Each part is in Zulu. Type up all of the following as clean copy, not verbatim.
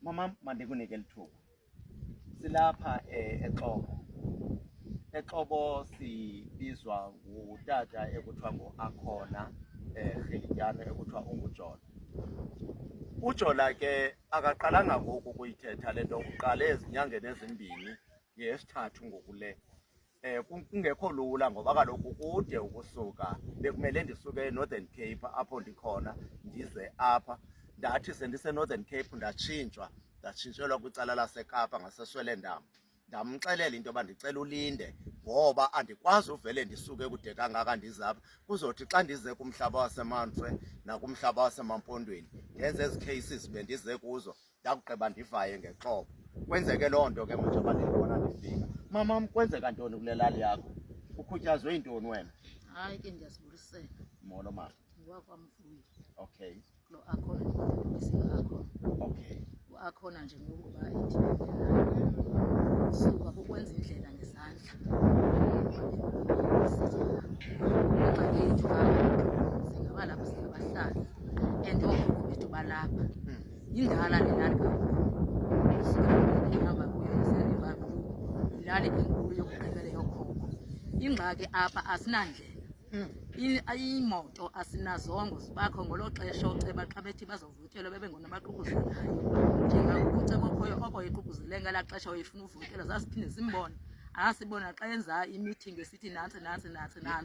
Mama mandikunike lithuba. Silapha Exobo sibizwa ngutata ekuthiwa nguAkhona Rhilityana ekuthiwa unguJola. uJola ke akaqalanga ngoku kuyithetha le nto, uqale ezinyangeni ezimbini ngesithathu ngokule. Kungekho lula ngoba kaloku kude ukusuka, bekumele ndisuke eNorthern Cape apho ndikhona ndize apha. Ndathi sendiseNorthern Cape ndatshintshelwa kwicala laseKapa ngaseSwelendam. Ndamxelela into yoba ndicela ulinde ngoba andikwazi uvele ndisuke kude kangaka ndize apha. Kuzothi xa ndize kumhlaba waseMantswe nakumhlaba wasemaMpondweni ndenze ezi cases bendize kuzo ndakugqiba ndivaye ngeXhobo. Kwenzeke loo nto ke njengoba ndibona ndifika. Mama, kwenzeka ntoni kule lali yakho? Ukhutyazwe yintoni wena? Hayi ke ndiyazibulisela. Molo mama. Ngokwamfuyo. Okay. Lo Akhona ndibisela Akhona. Okay. Akhona nje ngokuba ethi usuka ukwenza indlela ngezandla. Ingxaki yethu singaba lapha singabahlali and okhulu bethu balapha. Indala le lali ihamba kuyo iselivalo ilali enkulu yokugqibela yokhoko. Ingxaki apha asinandlela. Imoto asinazongo zibakho ngolo xesha oceba xa bethi bazovutyelwa bebengona baququzelayo. Njengakuceba okhoyo oko iququzele ngelaa xesha wayefuna uvutyelwa zasiphinde simbone. Asibona xa enza imeeting esithi nantsi.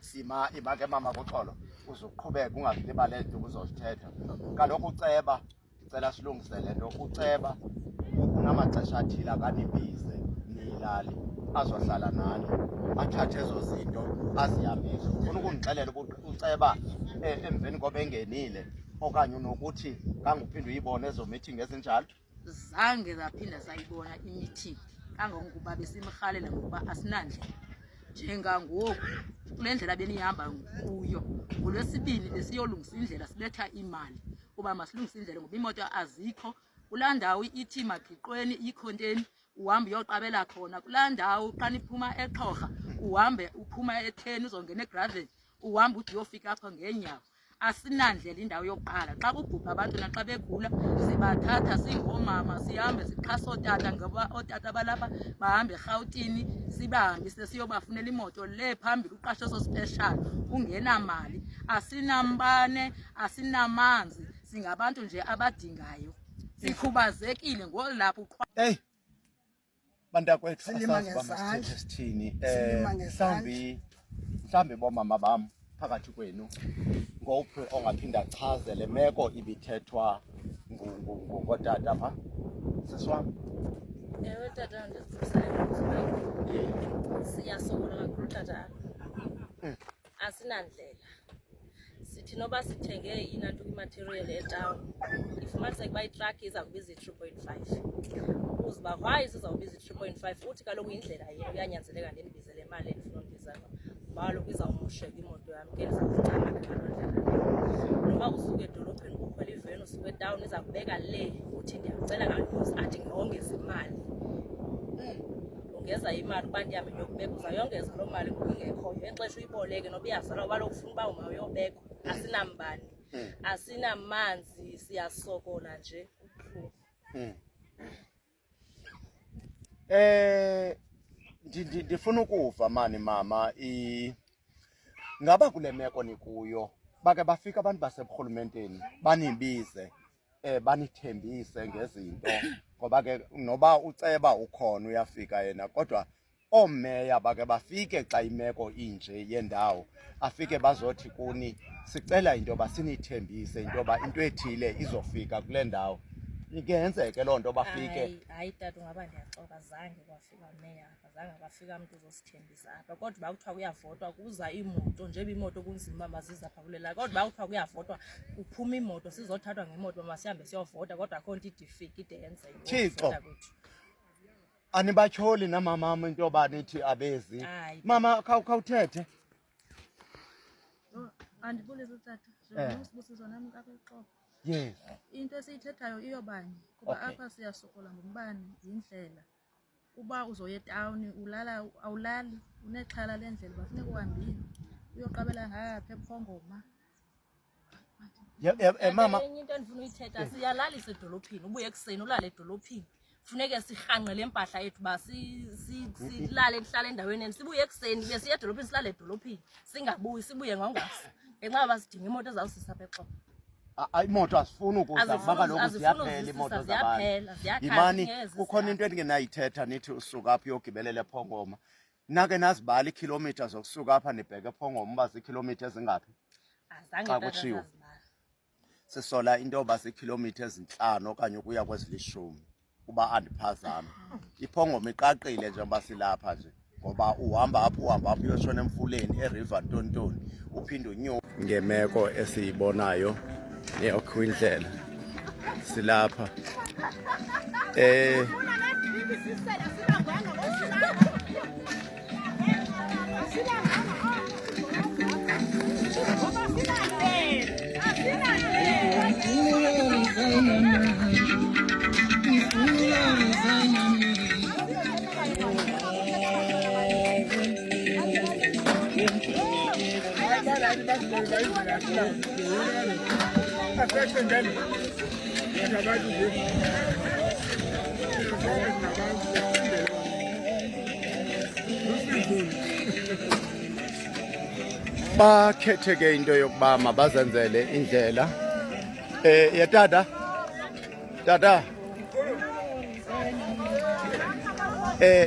Sima ke mama kuxolo uzuqhubeka ungazilibali into uzozithetha. Kaloku uceba cela silungise le nto. Uceba unamaxesha athile akanibize nilali azohlala nani athathe ezo zinto azihambise. Ufuna ukundixelela uceba emveni koba engenile okanye unokuthi kanguphinde uyibone ezo meeting ezinjalo? Zange zaphinda sayibona imeeting kangangokuba besimrhalela ngokuba asinandlela. Njengangoku kule ndlela benihamba kuyo ngoLwesibini besiyolungisa indlela sibetha imali uba masilungise indlela ngoba imoto azikho. Kulaa ndawo ithi Maqiqweni ikhonteni uhambe uyoqabela khona. Kulaa ndawo xa niphuma eXhorha uhambe uphuma eTheni uzongena eGravel uhambe ude uyofika apha ngeenyawo. Asinandlela indawo yokuqala. Xa kubhubha abantu naxa begula sibathatha singoomama sihambe sixhasa ootata ngoba ootata balapha bahambe eRhawutini sibahambise siyobafunela imoto le phambili uqashe eso special ungenamali. Asinambane, asinamanzi, singabantu nje abadingayo. Sikhubazekile ngolapha uqhwa. Hey bantakwethu Silima ngezandla. sithini mhlambi bomama bam phakathi kwenu ngophi ongaphinda achaze le meko ibithethwa ngotata pha sisiwam? Ewe tata ndisikhusele siyasokola kakhulu tata. Asinandlela. Sithi noba sithenge inanto imaterial etown ifumaniseka uba itruck iza kubiza 3.5 uziba hayi sizawubiza 3.5 uthi kaloku indlela yena uyanyanzeleka ndendibize le mali endifuna undibiza ngoba kaloku izawumosheka imoto yam ke ndizawucama noba usuke edolophini kukhwela iveni usuke etown iza kubeka le uthi ndiyacela kanti athi ngongeza imali. Ungeza imali kuba ndihambe ndiyokubeka uzayongeza loo mali ngoku ingekhoyo exesha uyiboleke noba iyazala uba lokhu ufuna uba umawuyobekwa. Asinambani, asinamanzi, siyasokola nje. Ndifuna ukuva mani mama, ngaba kule meko nikuyo bake bafika abantu baseburhulumenteni banibize banithembise ngezinto ngoba ke noba uceba ukhona uyafika yena kodwa oomeya bake bafike xa imeko inje yendawo afike bazothi kuni sicela into yoba sinithembise into yoba into ethile izofika kule ndawo. Ingenzeke loo nto bafike? Hayi tata ungaba ndiyaxoka zange kwafika meya apha, zange kwafika mntu uzosithembisa apha. Kodwa uba kuthiwa kuyavotwa kuza imoto njeba imoto kunzima uba maziza apha kule lali. Kodwa uba kuthiwa kuyavotwa kuphuma imoto sizothathwa ngemoto masihambe siyovota kodwa akho nto ide ifike ide yenze Thixo anibatyholi namamam into yoba nithi abezi. Mama khawuthethe. Andibulise tata. Sibusiso nami kakuxoxa. Yes. Into esiyithethayo iyobani kuba apha siyasokola ngombani yindlela. Uba uzoya etawuni ulala awulali unexhala lendlela bafuneka uhambile uyoqabela ngapha ePhongoma. Mama enye into endifuna uyithetha siyalalisa edolophini ubuye ekuseni ulale edolophini funeke sirhanqe le mpahla yethu uba silale sihlale endaweni eni sibuye ekuseni besiya edolophini silale edolophini singabuyi sibuye ngongasi ngenxa yoba sidinga imoto ezawusisa apha exolo. Imoto asifuni ukuza kuba kaloku ziyaphela imoto zabantu. Yimani kukhona into endingenayithetha nithi usuka apha uyogibelela ePhongoma. Nake nazibala iikhilomitha zokusuka apha nibheke ePhongoma uba ziikhilomitha ezingaphi? Azange kutshiwo. Sisola into yoba ziikhilomitha ezintlanu okanye ukuya kwezili-10 uba andiphazami. iPhongoma iqaqile njengoba silapha nje ngoba uhamba apha uyotshona emfuleni eriver Ntontoni uphinde unyuka ngemeko esiyibonayo neyokho indlela silapha bakhetheke into yokuba mabazenzele indlela ya tata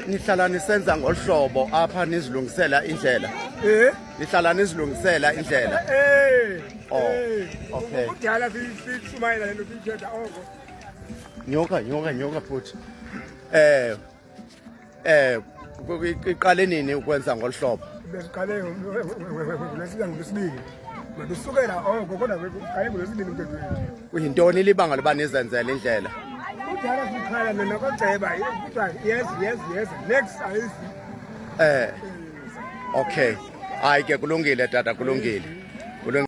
nihlala nisenza ngolhlobo apha nizilungisela indlela nihlala nizilungisela indlela okay kudala sishumayela lento sithetha oko nyoka futhi iqale nini ukwenza ngolhlobo besiqale ngolwesihlanu ngolwesibili madusukela oko kodwa beqale ngolwesibili umthethweni kuyintoni libanga loba nizenzele indlela kudala sikhala nina koceba kuthiwa yes next ayisi okay hayi ke kulungile tata kulungile